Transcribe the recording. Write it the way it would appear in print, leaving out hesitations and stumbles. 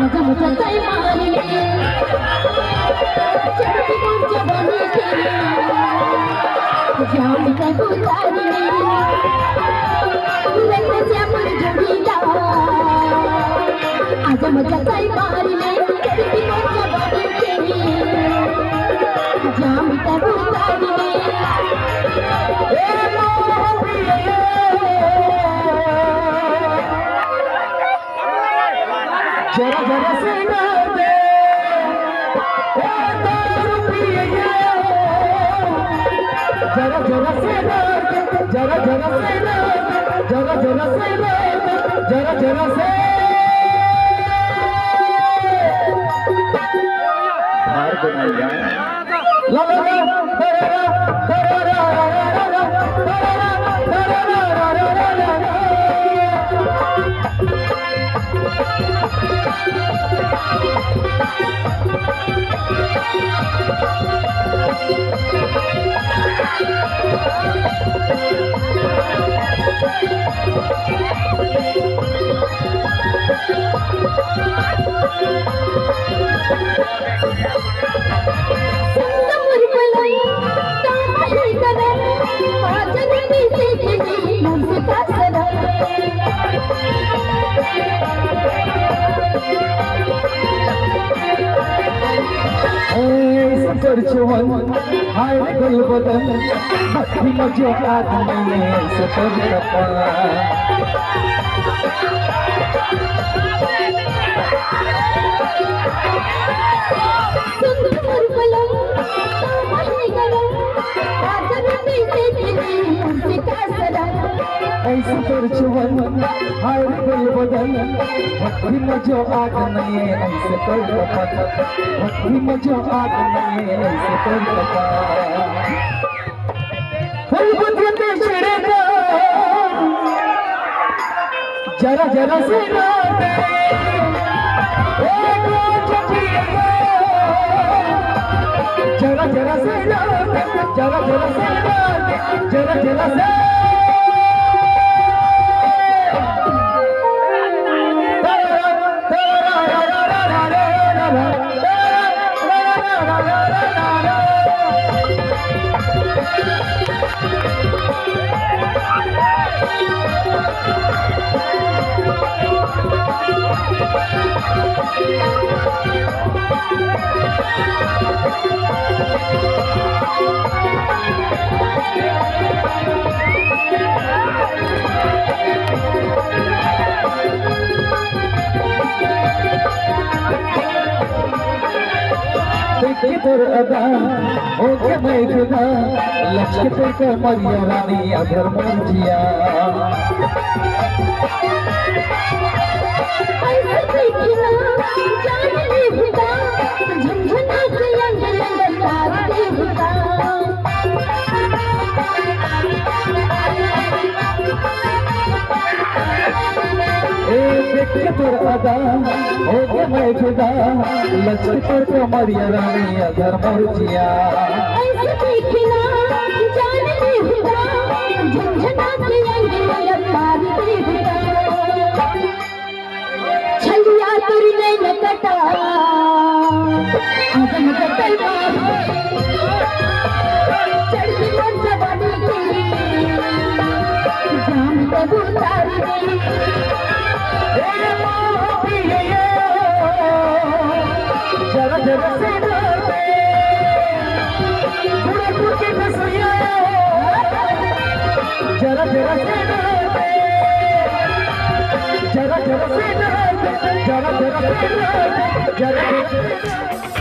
आज मुझे कई मारी चढ़ती मुझे बनी तेरी जाम का गुजारी लेने से पर जुड़ीला आज मुझे कई मारी चढ़ती मुझे बनी तेरी जाम का गुजारी जरा जरा से ना दे दारू पिए जरा जरा से ना दे जरा जरा से ना दे जरा जरा से ना दे जरा जरा से हार बनाया ला ला ला परचुवन हाय गुलबदन मक्खी मजो आदमी ने सतर कपा सुंदर पलंग तामही गलम आजन पीते तेरी मुझसे का सलाम ऐसे परचुवन हाय गुलबदन मक्खी मजो आदमी ने सतर कपा मक्खी मजो आदमी ने सतर कपा फुलबुद्ध छिड़का जरा जरा से ना दे जरा जरा से ना दे जरा जरा से ना दे जरा जरा से तोर अदा हो के मैं खुदा लक्ष्य पे कमरिया रानी अधर मुझिया ऐसे देखना जान ले खुदा झंझना के अंदर लाग दे खुदा देख तोर अदा हो के मैं खुदा लक्ष्य पे कमरिया रानी अधर मुझिया ऐसे देखना जान ले खुदा झंझना के अंदर लाग दे खुदा छलिया तेरी नैन कटा आदम का तलवार चढ़ती मन जवानी तेरी जाम का गुजारी जरा जरा से ना दे पूरे पूरे फसैया जरा जरा से ना दे जरा जरा से ना दे जरा जरा से ना दे जरा जरा